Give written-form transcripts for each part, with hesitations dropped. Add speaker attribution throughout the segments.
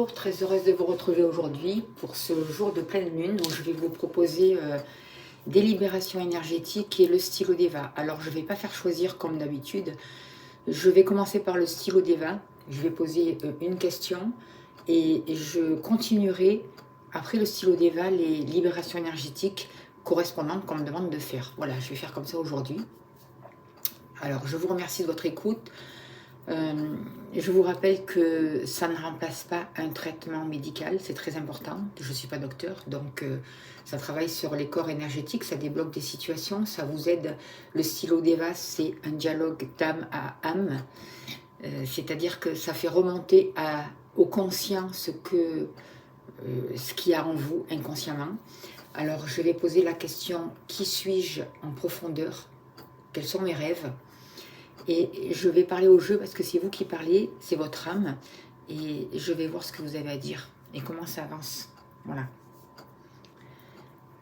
Speaker 1: Bonjour, très heureuse de vous retrouver aujourd'hui pour ce jour de pleine lune où je vais vous proposer des libérations énergétiques et le stylo Deva. Alors je ne vais pas faire choisir comme d'habitude, je vais commencer par le stylo Deva, je vais poser une question et je continuerai après le stylo Deva les libérations énergétiques correspondantes qu'on me demande de faire. Voilà, je vais faire comme ça aujourd'hui. Alors je vous remercie de votre écoute. Je vous rappelle que ça ne remplace pas un traitement médical, c'est très important. Je ne suis pas docteur, donc ça travaille sur les corps énergétiques, ça débloque des situations, ça vous aide. Le stylo Deva, c'est un dialogue d'âme à âme, c'est-à-dire que ça fait remonter au conscient ce qu'il y a en vous inconsciemment. Alors je vais poser la question, qui suis-je en profondeur? Quels sont mes rêves? Et je vais parler au jeu parce que c'est vous qui parlez, c'est votre âme. Et je vais voir ce que vous avez à dire et comment ça avance. Voilà.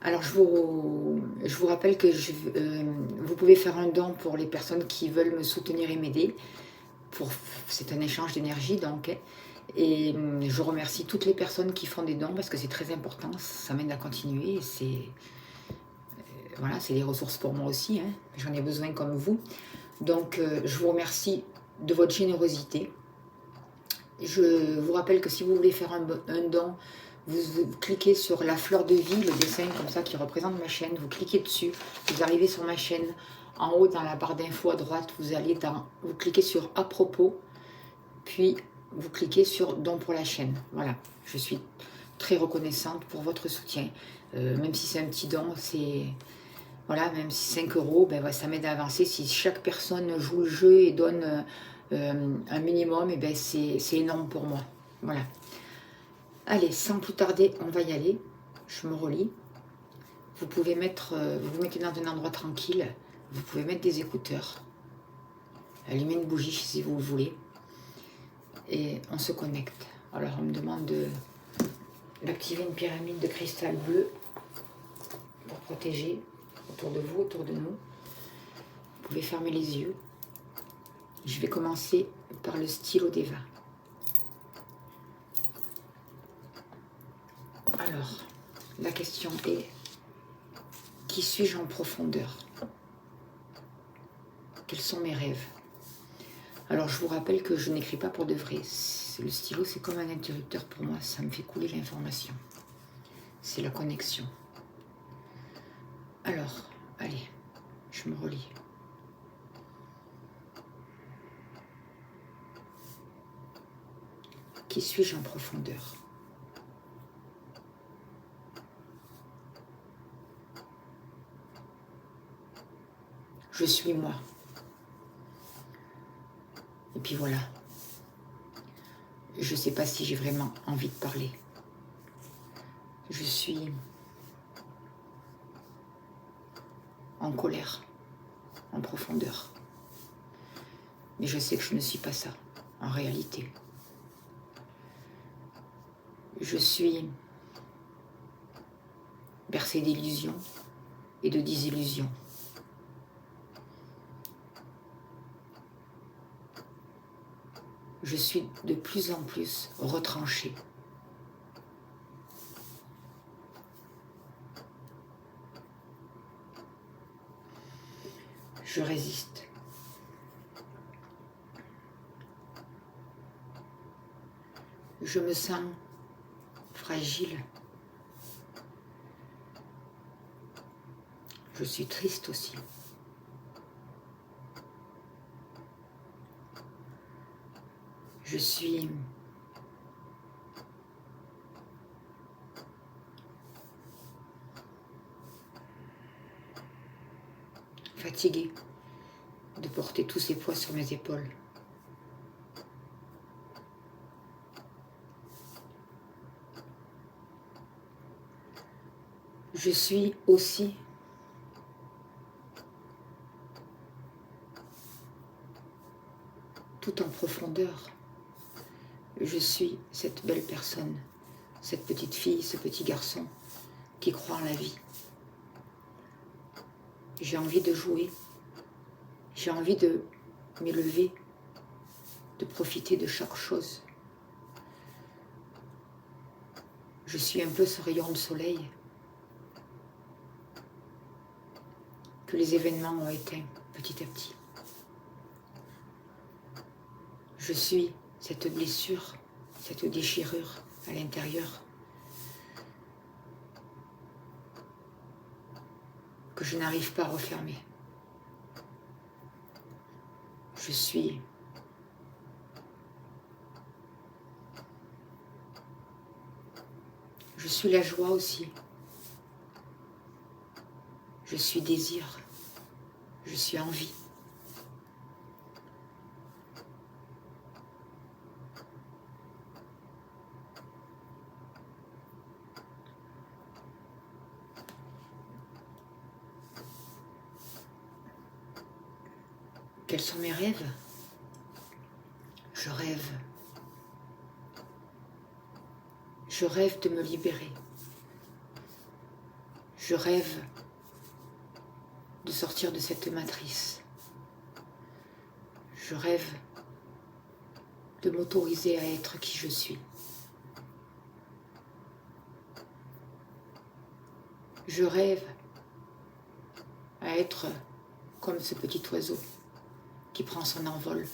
Speaker 1: Alors je vous rappelle que vous pouvez faire un don pour les personnes qui veulent me soutenir et m'aider. C'est un échange d'énergie donc. Et je remercie toutes les personnes qui font des dons parce que c'est très important. Ça m'aide à continuer. Voilà, c'est des ressources pour moi aussi. Hein. J'en ai besoin comme vous. Donc, je vous remercie de votre générosité. Je vous rappelle que si vous voulez faire un don, vous cliquez sur la fleur de vie, le dessin comme ça qui représente ma chaîne. Vous cliquez dessus, vous arrivez sur ma chaîne. En haut, dans la barre d'infos à droite, vous cliquez sur à propos, puis vous cliquez sur don pour la chaîne. Voilà, je suis très reconnaissante pour votre soutien. Même si c'est un petit don, voilà, même si 5 €, ben, ça m'aide à avancer. Si chaque personne joue le jeu et donne un minimum, et ben, c'est énorme pour moi. Voilà. Allez, sans plus tarder, on va y aller. Je me relis. Vous pouvez vous vous mettez dans un endroit tranquille. Vous pouvez mettre des écouteurs. Allumer une bougie si vous voulez. Et on se connecte. Alors, on me demande d'activer une pyramide de cristal bleu pour protéger autour de vous, autour de nous. Vous pouvez fermer les yeux. Je vais commencer par le stylo Deva. Alors, la question est, qui suis-je en profondeur? Quels sont mes rêves? Alors, je vous rappelle que je n'écris pas pour de vrai. Le stylo, c'est comme un interrupteur pour moi. Ça me fait couler l'information. C'est la connexion. Alors, allez, je me relis. Qui suis-je en profondeur? Je suis moi. Et puis voilà. Je ne sais pas si j'ai vraiment envie de parler. Je suis en colère, en profondeur. Mais je sais que je ne suis pas ça, en réalité. Je suis bercée d'illusions et de désillusions. Je suis de plus en plus retranchée. Je résiste. Je me sens fragile. Je suis triste aussi. Je suis fatiguée de porter tous ces poids sur mes épaules. Je suis aussi tout en profondeur. Je suis cette belle personne, cette petite fille, ce petit garçon qui croit en la vie. J'ai envie de jouer, j'ai envie de m'élever, de profiter de chaque chose. Je suis un peu ce rayon de soleil que les événements ont éteint petit à petit. Je suis cette blessure, cette déchirure à l'intérieur que je n'arrive pas à refermer. Je suis la joie aussi. Je suis désir. Je suis envie. Quels sont mes rêves? Je rêve. Je rêve de me libérer. Je rêve de sortir de cette matrice. Je rêve de m'autoriser à être qui je suis. Je rêve à être comme ce petit oiseau qui prend son envol.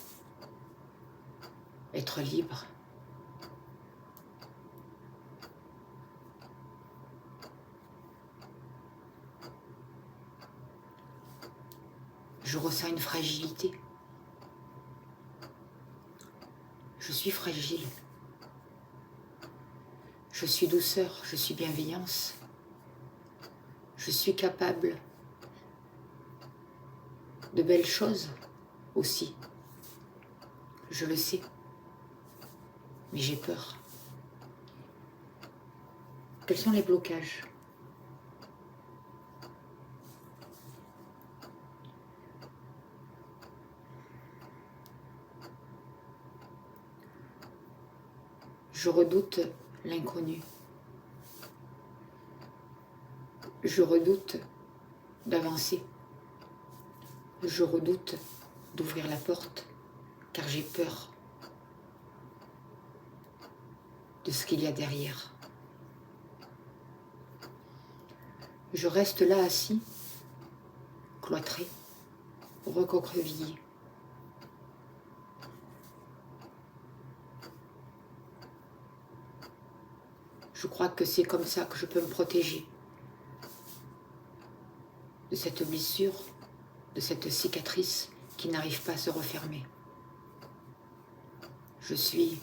Speaker 1: Être libre. Je ressens une fragilité. Je suis fragile. Je suis douceur, je suis bienveillance. Je suis capable de belles choses aussi. Je le sais. Mais j'ai peur. Quels sont les blocages? Je redoute l'inconnu. Je redoute d'avancer. Je redoute d'ouvrir la porte, car j'ai peur de ce qu'il y a derrière. Je reste là assis, cloîtré, recroquevillé. Je crois que c'est comme ça que je peux me protéger de cette blessure, de cette cicatrice qui n'arrive pas à se refermer. Je suis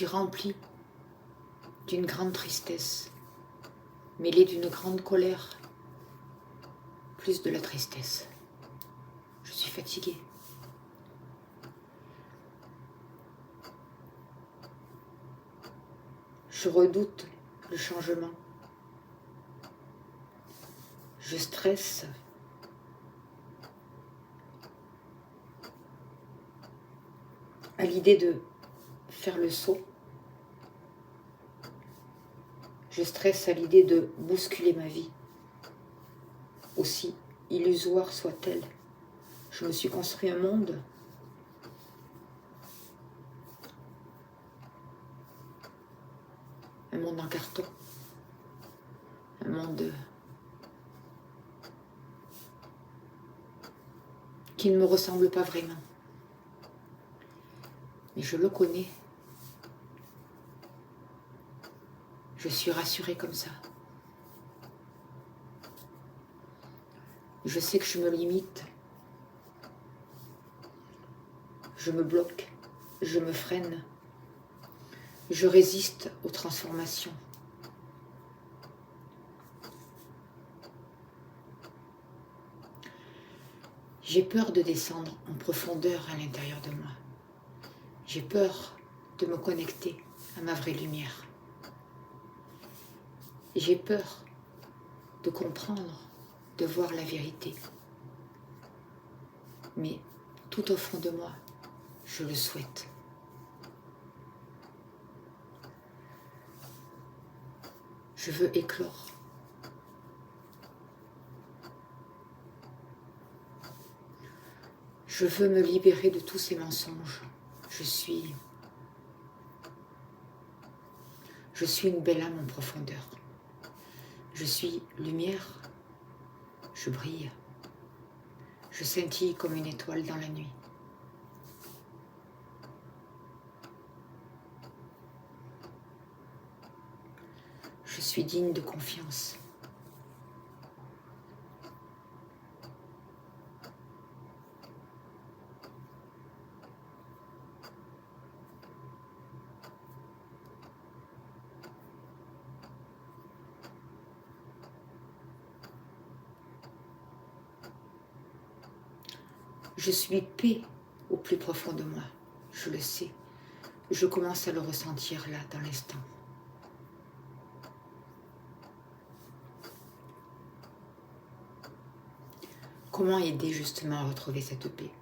Speaker 1: remplie d'une grande tristesse, mêlée d'une grande colère, plus de la tristesse. Je suis fatiguée. Je redoute le changement. Je stresse. À l'idée de faire le saut. Je stresse à l'idée de bousculer ma vie. Aussi illusoire soit-elle, je me suis construit un monde en carton, un monde qui ne me ressemble pas vraiment. Mais je le connais. Je suis rassurée comme ça. Je sais que je me limite. Je me bloque. Je me freine. Je résiste aux transformations. J'ai peur de descendre en profondeur à l'intérieur de moi. J'ai peur de me connecter à ma vraie lumière. J'ai peur de comprendre, de voir la vérité. Mais tout au fond de moi, je le souhaite. Je veux éclore. Je veux me libérer de tous ces mensonges. Je suis une belle âme en profondeur. Je suis lumière. Je brille. Je scintille comme une étoile dans la nuit. Je suis digne de confiance. Je suis paix au plus profond de moi. Je le sais. Je commence à le ressentir là, dans l'instant. Comment aider justement à retrouver cette paix?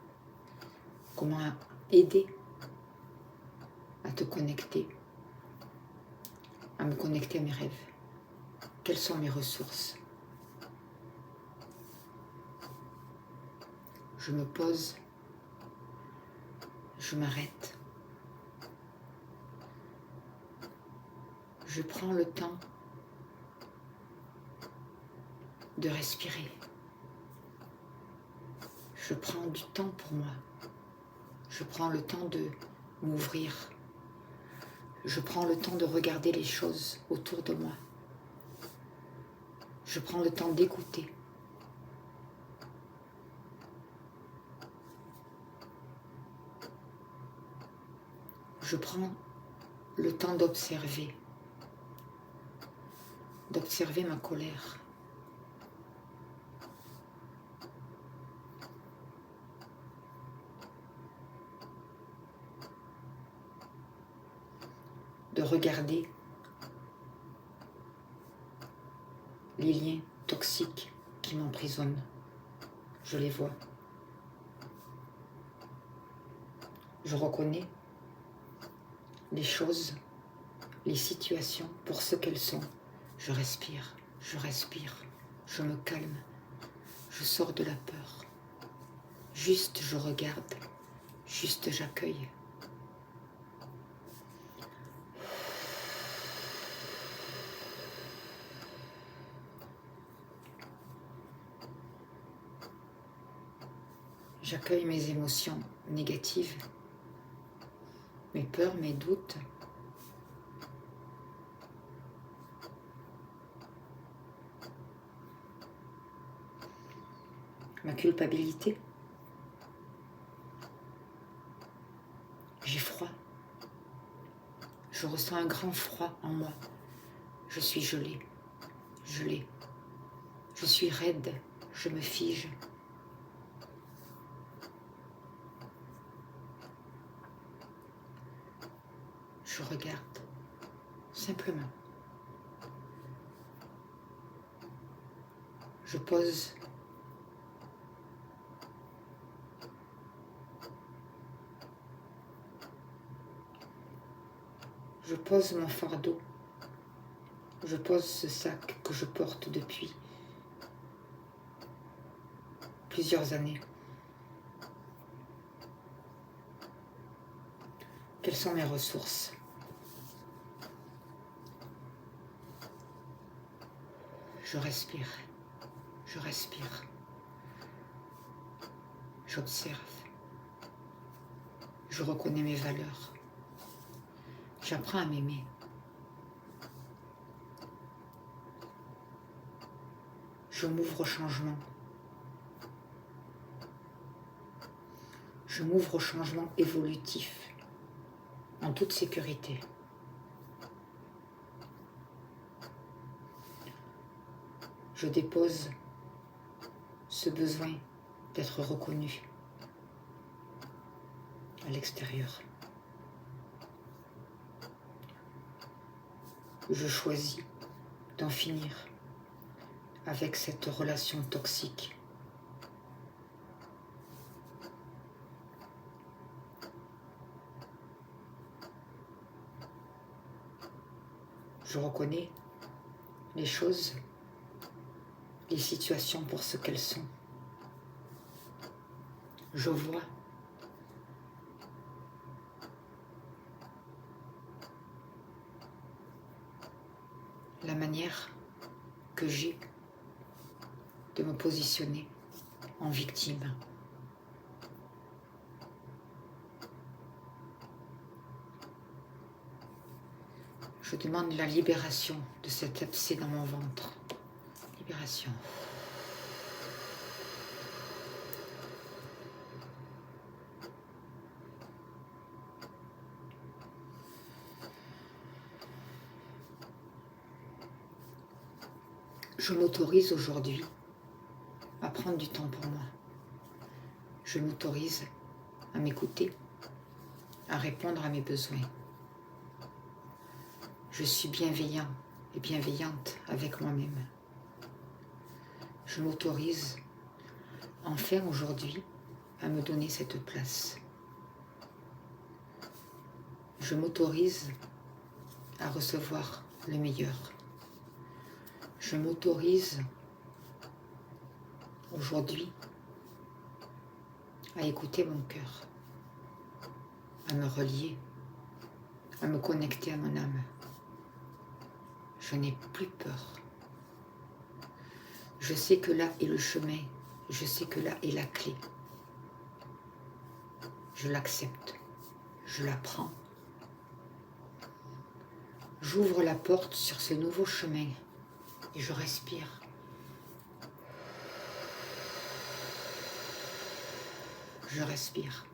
Speaker 1: Comment aider à te connecter, à me connecter à mes rêves? Quelles sont mes ressources? Je me pose, je m'arrête, je prends le temps de respirer. Je prends du temps pour moi. Je prends le temps de m'ouvrir. Je prends le temps de regarder les choses autour de moi. Je prends le temps d'écouter. Je prends le temps d'observer ma colère. De regarder les liens toxiques qui m'emprisonnent. Je les vois. Je reconnais les choses, les situations pour ce qu'elles sont. Je respire, je me calme, je sors de la peur. Juste je regarde, juste j'accueille. J'accueille mes émotions négatives, mes peurs, mes doutes. Ma culpabilité. J'ai froid. Je ressens un grand froid en moi. Je suis gelée. Je suis raide. Je me fige. Je regarde. Simplement. Je pose. Je pose mon fardeau. Je pose ce sac que je porte depuis plusieurs années. Quelles sont mes ressources? Je respire. J'observe. Je reconnais mes valeurs. J'apprends à m'aimer. Je m'ouvre au changement. Je m'ouvre au changement évolutif, en toute sécurité. Je dépose ce besoin d'être reconnu à l'extérieur. Je choisis d'en finir avec cette relation toxique. Je reconnais les choses, les situations pour ce qu'elles sont. Je vois la manière que j'ai de me positionner en victime. Je demande la libération de cet abcès dans mon ventre. Libération. Je m'autorise aujourd'hui à prendre du temps pour moi. Je m'autorise à m'écouter, à répondre à mes besoins. Je suis bienveillant et bienveillante avec moi-même. Je m'autorise enfin aujourd'hui à me donner cette place. Je m'autorise à recevoir le meilleur. Je m'autorise aujourd'hui à écouter mon cœur, à me relier, à me connecter à mon âme. Je n'ai plus peur. Je sais que là est le chemin, je sais que là est la clé. Je l'accepte, je la prends. J'ouvre la porte sur ce nouveau chemin et je respire. Je respire.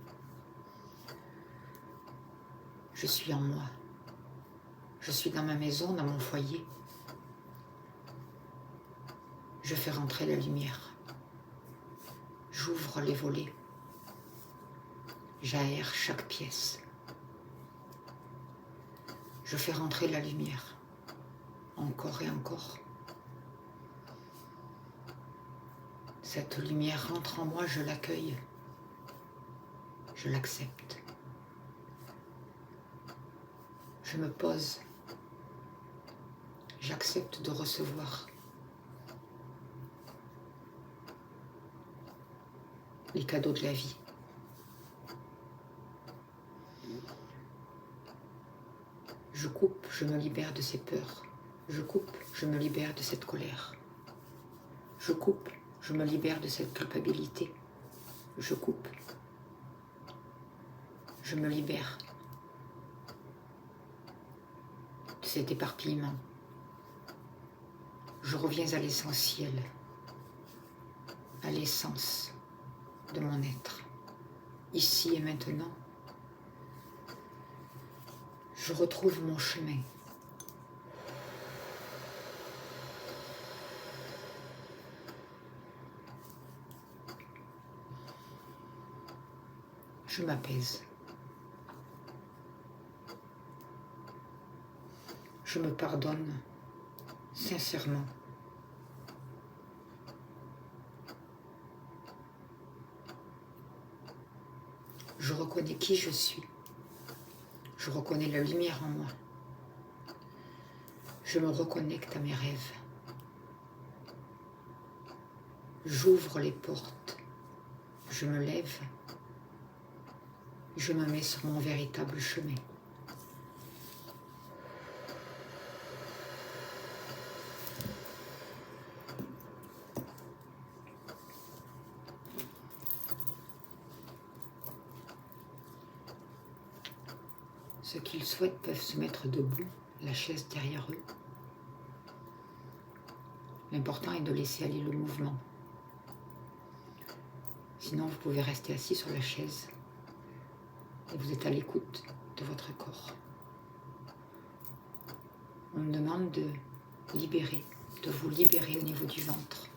Speaker 1: Je suis en moi. Je suis dans ma maison, dans mon foyer. Je fais rentrer la lumière. J'ouvre les volets. J'aère chaque pièce. Je fais rentrer la lumière. Encore et encore. Cette lumière rentre en moi, je l'accueille. Je l'accepte. Je me pose. J'accepte de recevoir les cadeaux de la vie. Je coupe, je me libère de ces peurs. Je coupe, je me libère de cette colère. Je coupe, je me libère de cette culpabilité. Je coupe. Je me libère de cet éparpillement. Je reviens à l'essentiel, à l'essence de mon être, ici et maintenant. Je retrouve mon chemin. Je m'apaise. Je me pardonne sincèrement. Je reconnais qui je suis. Je reconnais la lumière en moi. Je me reconnecte à mes rêves. J'ouvre les portes. Je me lève. Je me mets sur mon véritable chemin. Ceux qui le souhaitent peuvent se mettre debout, la chaise derrière eux. L'important est de laisser aller le mouvement. Sinon, vous pouvez rester assis sur la chaise et vous êtes à l'écoute de votre corps. On me demande de libérer, de vous libérer au niveau du ventre.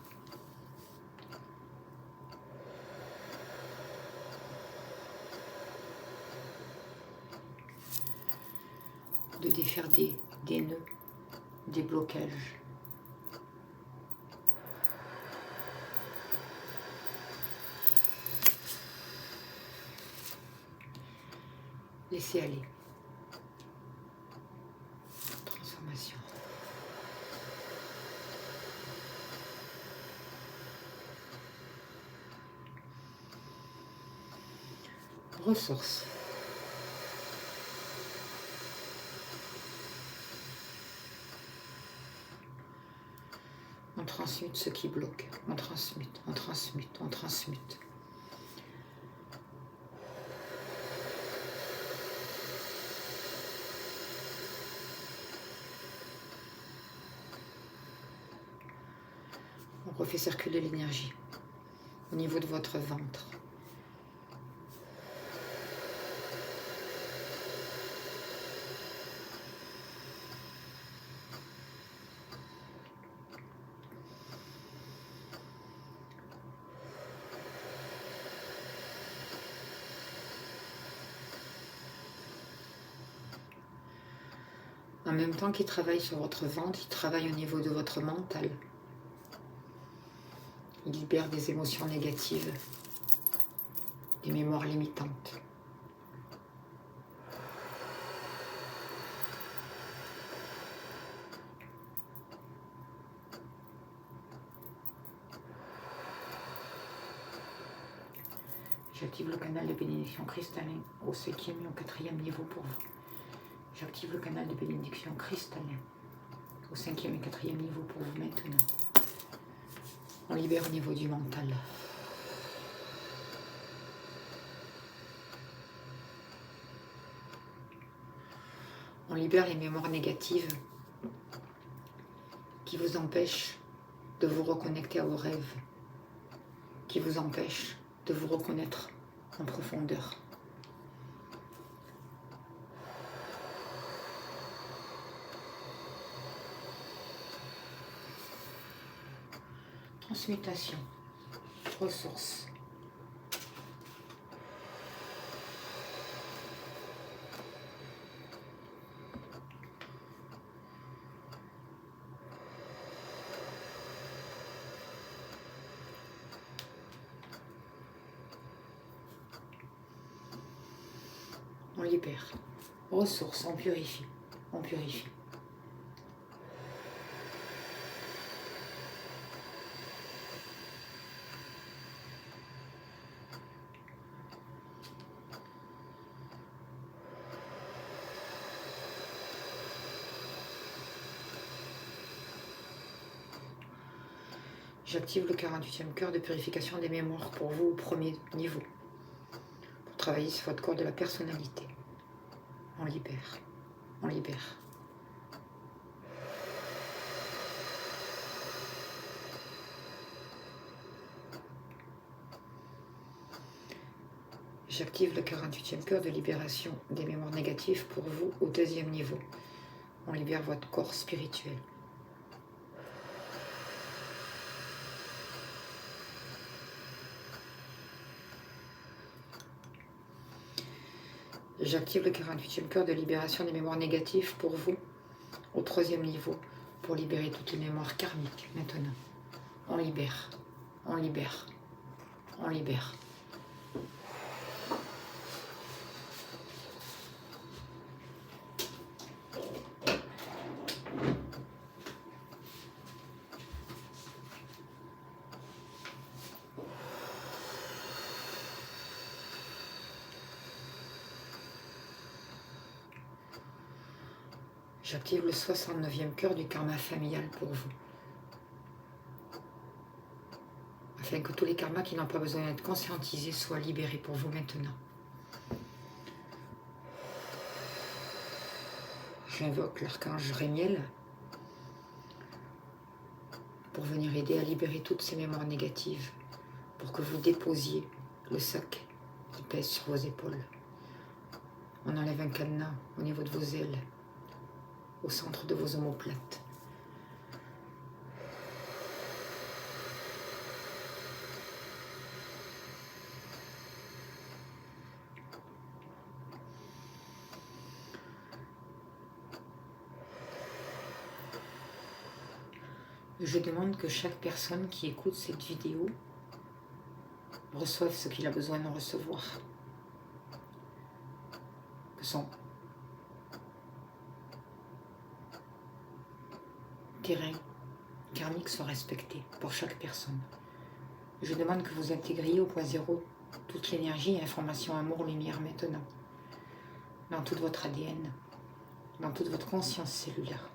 Speaker 1: De défaire des nœuds, des blocages. Laissez aller. Transformation. ressource. On transmute ce qui bloque. On transmute, on transmute, on transmute. On refait circuler l'énergie au niveau de votre ventre. En même temps qu'il travaille sur votre ventre, il travaille au niveau de votre mental. Il libère des émotions négatives, des mémoires limitantes. J'active le canal de bénédiction cristallin au 5e et au 4e niveau pour vous. J'active le canal de bénédiction cristallin au 5e et 4e niveau pour vous maintenant. On libère au niveau du mental. On libère les mémoires négatives qui vous empêchent de vous reconnecter à vos rêves, qui vous empêchent de vous reconnaître en profondeur. Transmutation, ressources. On libère. Ressources, on purifie. On purifie. J'active le 48e cœur de purification des mémoires pour vous au premier niveau. Pour travailler sur votre corps de la personnalité. On libère. On libère. J'active le 48e cœur de libération des mémoires négatives pour vous au 2e niveau. On libère votre corps spirituel. J'active le 48e cœur de libération des mémoires négatives pour vous au 3e niveau pour libérer toutes les mémoires karmiques maintenant. On libère. On libère. On libère. J'active le 69e cœur du karma familial pour vous. Afin que tous les karmas qui n'ont pas besoin d'être conscientisés soient libérés pour vous maintenant. J'invoque l'archange Rémiel pour venir aider à libérer toutes ces mémoires négatives, pour que vous déposiez le sac qui pèse sur vos épaules. On enlève un cadenas au niveau de vos ailes, au centre de vos omoplates. Je demande que chaque personne qui écoute cette vidéo reçoive ce qu'il a besoin de recevoir. Que son terrain karmique soit respecté pour chaque personne. Je demande que vous intégriez au point zéro toute l'énergie, information, amour, lumière maintenant, dans tout votre ADN, dans toute votre conscience cellulaire,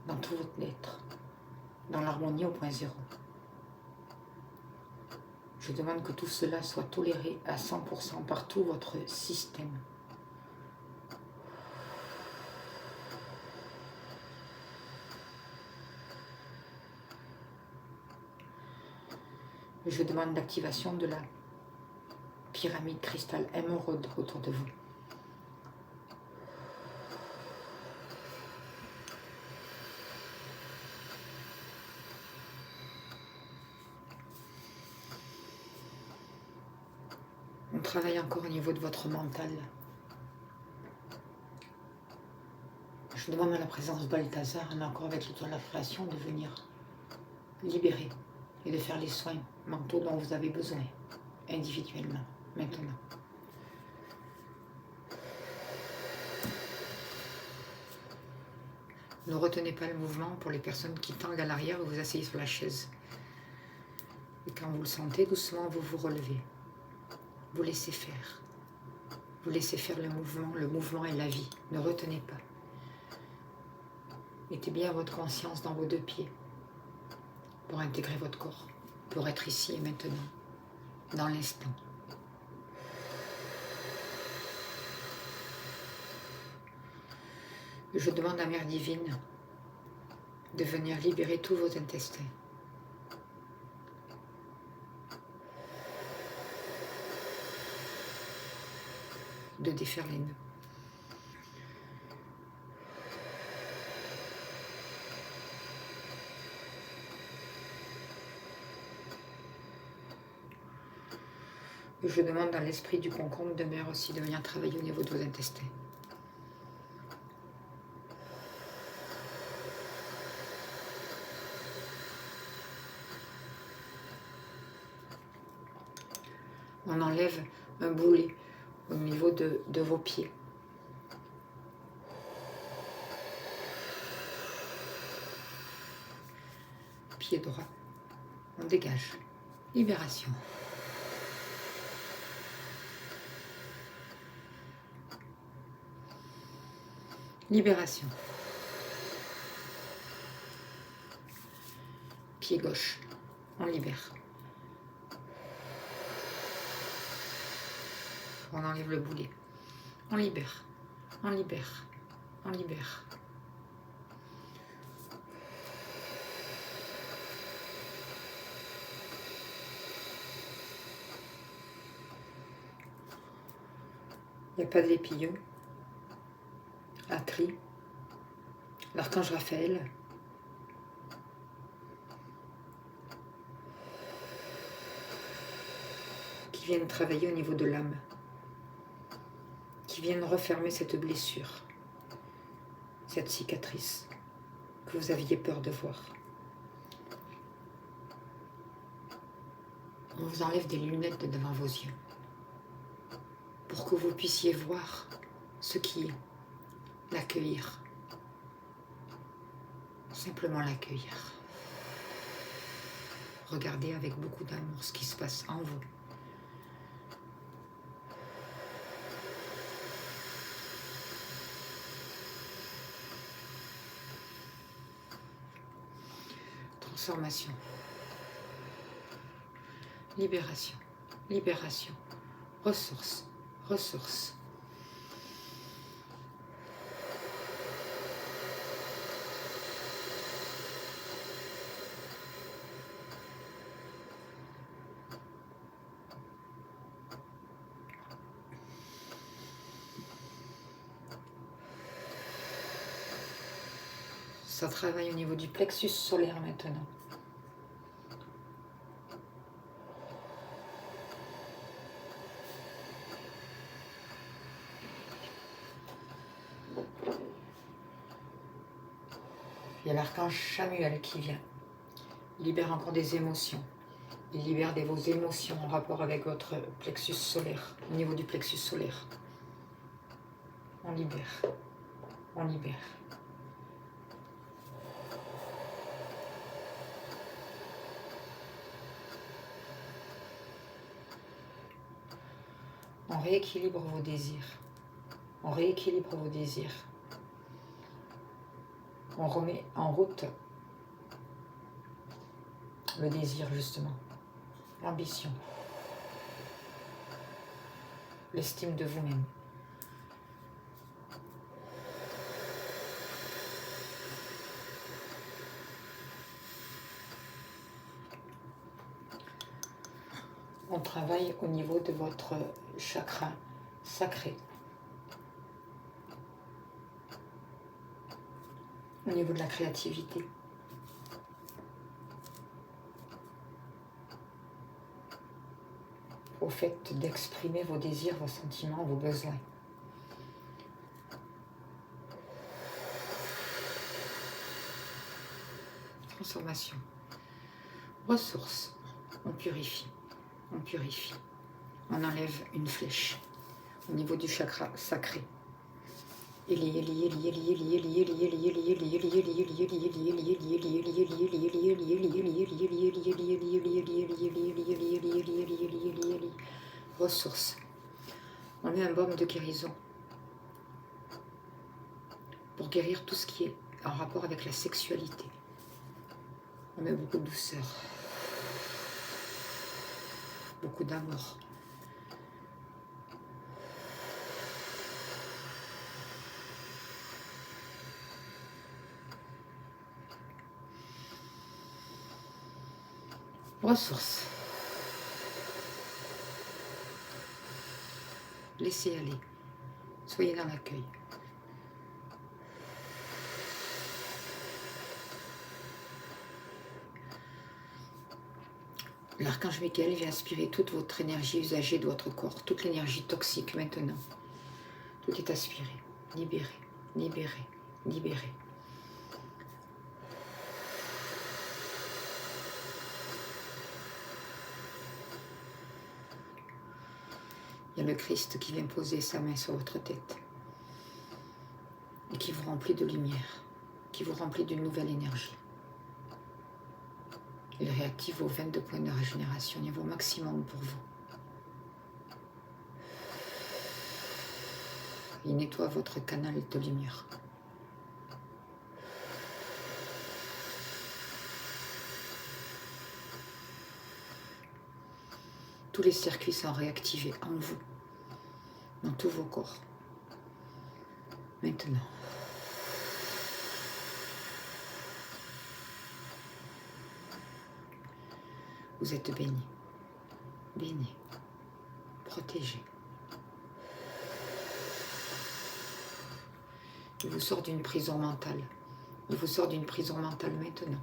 Speaker 1: dans tout votre être, dans l'harmonie au point zéro. Je demande que tout cela soit toléré à 100% par tout votre système. Je demande l'activation de la pyramide cristal émeraude autour de vous. On travaille encore au niveau de votre mental. Je demande à la présence de Balthazar, encore avec l'étoile de la création, de venir libérer et de faire les soins mentaux dont vous avez besoin, individuellement, maintenant. Ne retenez pas le mouvement pour les personnes qui tanguent à l'arrière, vous vous asseyez sur la chaise. Et quand vous le sentez, doucement, vous vous relevez. Vous laissez faire. Vous laissez faire le mouvement est la vie. Ne retenez pas. Mettez bien votre conscience dans vos deux pieds pour intégrer votre corps, pour être ici et maintenant, dans l'instant. Je demande à Mère Divine de venir libérer tous vos intestins. De défaire les nœuds. Je demande à l'esprit du concombre de mer aussi de venir travailler au niveau de vos intestins. On enlève un boulet au niveau de vos pieds. Pied droit. On dégage. Libération. Libération. Pied gauche. On libère. On enlève le boulet. On libère. On libère. On libère. Il n'y a pas de l'épilleux. Atri. L'archange Raphaël. Qui viennent travailler au niveau de l'âme. Qui viennent refermer cette blessure. Cette cicatrice que vous aviez peur de voir. On vous enlève des lunettes de devant vos yeux. Pour que vous puissiez voir ce qui est, l'accueillir, simplement l'accueillir. Regardez avec beaucoup d'amour ce qui se passe en vous. Transformation, libération, libération, ressources. Ressources. Ça travaille au niveau du plexus solaire maintenant. Il y a l'archange Chamuel qui vient. Il libère encore des émotions. Il libère vos émotions en rapport avec votre plexus solaire, au niveau du plexus solaire. On libère. On libère. On rééquilibre vos désirs. On rééquilibre vos désirs. On remet en route le désir, justement. L'ambition. L'estime de vous-même. On travaille au niveau de votre chakra sacré. Au niveau de la créativité. Au fait d'exprimer vos désirs, vos sentiments, vos besoins. Transformation. Ressources. On purifie. On purifie. On enlève une flèche au niveau du chakra sacré. Ressources. On met un baume de guérison pour guérir tout ce qui est en rapport avec la sexualité. On met beaucoup de douceur, beaucoup d'amour. Ressources. Laissez aller. Soyez dans l'accueil. L'archange Michael vient aspirer toute votre énergie usagée de votre corps, toute l'énergie toxique maintenant. Tout est aspiré, libéré, libéré, libéré. Il y a le Christ qui vient poser sa main sur votre tête et qui vous remplit de lumière, qui vous remplit d'une nouvelle énergie. Il réactive vos 22 points de régénération, niveau maximum pour vous. Il nettoie votre canal de lumière. Tous les circuits sont réactivés en vous, dans tous vos corps. Maintenant. Vous êtes bénis, bénis, protégés. Il vous sort d'une prison mentale. Il vous sort d'une prison mentale maintenant.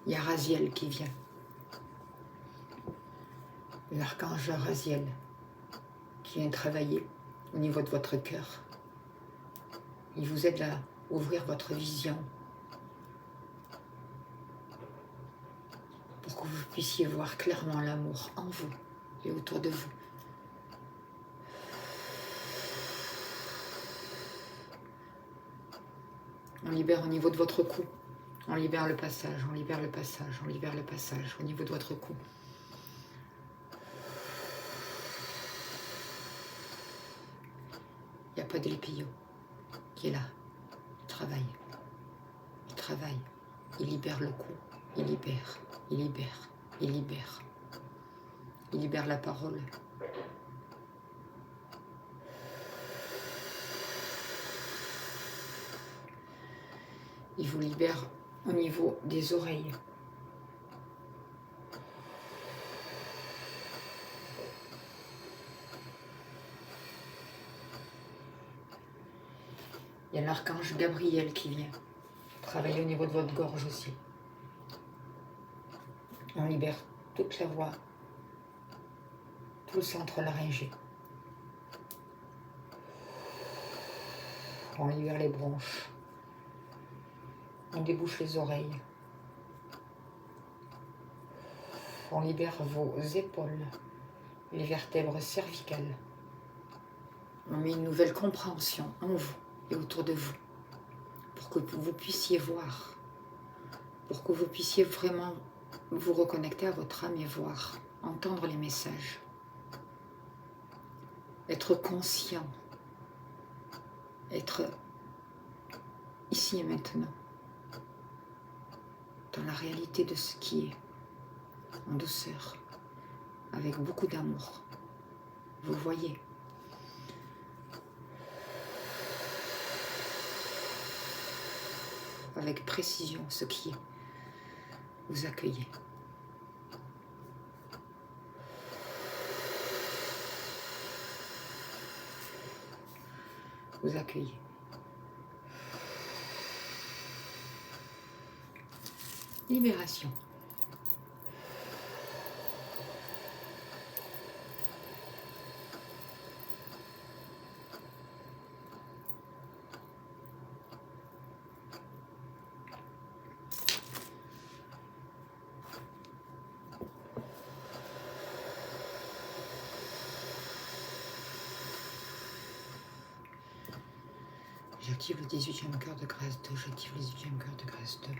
Speaker 1: Il y a Raziel qui vient. L'archange Raziel qui vient travailler au niveau de votre cœur. Il vous aide à ouvrir votre vision pour que vous puissiez voir clairement l'amour en vous et autour de vous. On libère au niveau de votre cou. On libère le passage, on libère le passage, on libère le passage au niveau de votre cou. Il n'y a pas de l'épillot qui est là. Il travaille. Il travaille. Il libère le cou. Il libère. Il libère. Il libère. Il libère la parole. Il vous libère au niveau des oreilles. Il y a l'archange Gabriel qui vient travailler au niveau de votre gorge aussi. On libère toute la voix, tout le centre laryngé. On libère les bronches. On débouche les oreilles. On libère vos épaules, les vertèbres cervicales. On met une nouvelle compréhension en vous et autour de vous, pour que vous puissiez voir, pour que vous puissiez vraiment vous reconnecter à votre âme et voir, entendre les messages, être conscient, être ici et maintenant, dans la réalité de ce qui est, en douceur, avec beaucoup d'amour. Vous voyez. Avec précision ce qui est. Vous accueillez. Vous accueillez. Libération. J'active le 18e cœur de grâce 2, j'active le 18e cœur de grâce 2.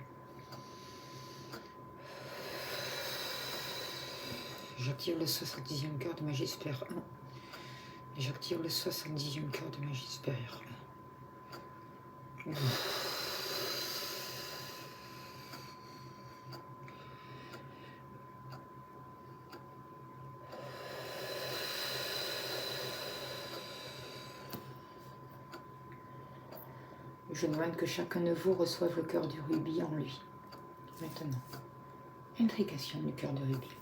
Speaker 1: J'active le 70e cœur de magie supérieure 1. Et j'active le 70e cœur de magie supérieure 1. Je demande que chacun de vous reçoive le cœur du rubis en lui. Maintenant, intrication du cœur de rubis.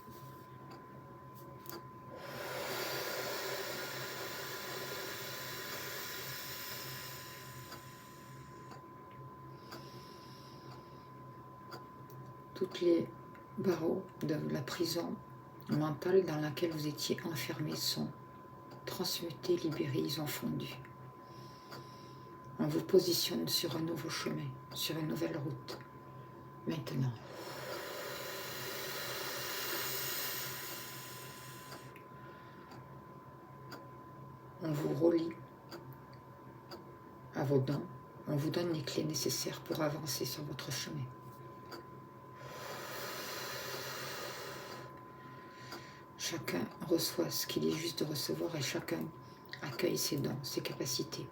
Speaker 1: Toutes les barreaux de la prison mentale dans laquelle vous étiez enfermés sont transmutés, libérés, ils ont fondu. On vous positionne sur un nouveau chemin, sur une nouvelle route. Maintenant. On vous relie à vos dons. On vous donne les clés nécessaires pour avancer sur votre chemin. Chacun reçoit ce qu'il est juste de recevoir et chacun accueille ses dons, ses capacités,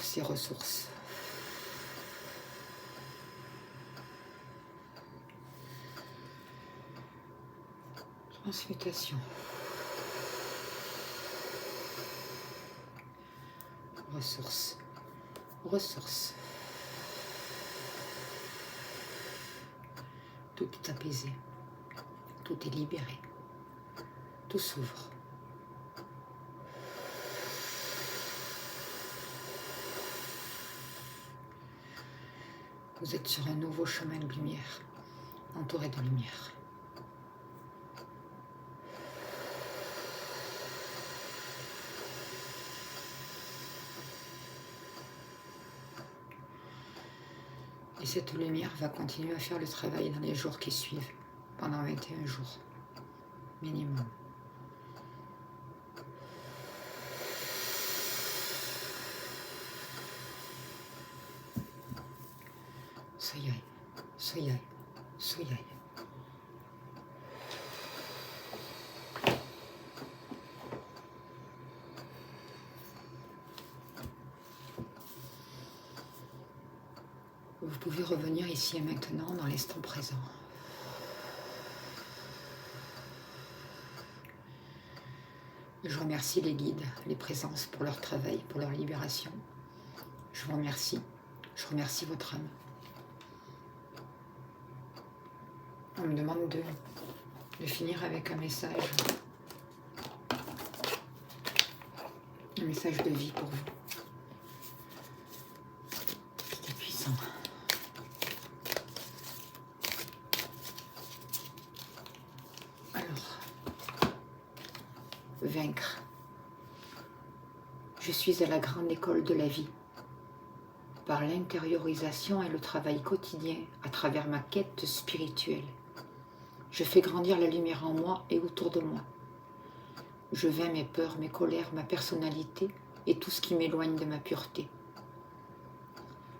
Speaker 1: ses ressources. Transmutation. Ressources. Ressources. Tout est apaisé. Tout est libéré. Tout s'ouvre. Vous êtes sur un nouveau chemin de lumière, entouré de lumière. Et cette lumière va continuer à faire le travail dans les jours qui suivent, pendant 21 jours, minimum. Soyez, soyez, soyez. Vous pouvez revenir ici et maintenant dans l'instant présent. Je remercie les guides, les présences pour leur travail, pour leur libération. Je vous remercie. Je remercie votre âme. On me demande de finir avec un message de vie pour vous. C'est puissant. Alors, vaincre. Je suis à la grande école de la vie. Par l'intériorisation et le travail quotidien à travers ma quête spirituelle, je fais grandir la lumière en moi et autour de moi. je vains mes peurs, mes colères, ma personnalité et tout ce qui m'éloigne de ma pureté.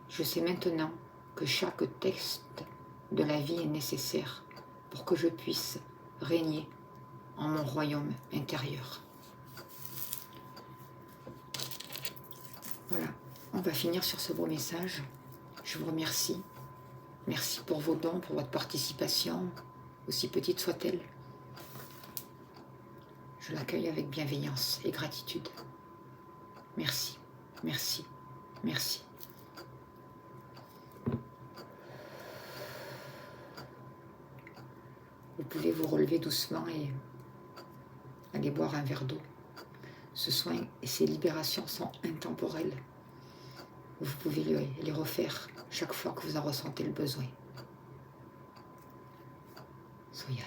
Speaker 1: Je sais maintenant que chaque texte de la vie est nécessaire pour que je puisse régner en mon royaume intérieur. Voilà, on va finir sur ce beau message. Je vous remercie. Merci pour vos dons, pour votre participation, aussi petite soit-elle. Je l'accueille avec bienveillance et gratitude. Merci, merci, merci. Vous pouvez vous relever doucement et aller boire un verre d'eau. Ce soin et ces libérations sont intemporelles. Vous pouvez les refaire chaque fois que vous en ressentez le besoin. Soyez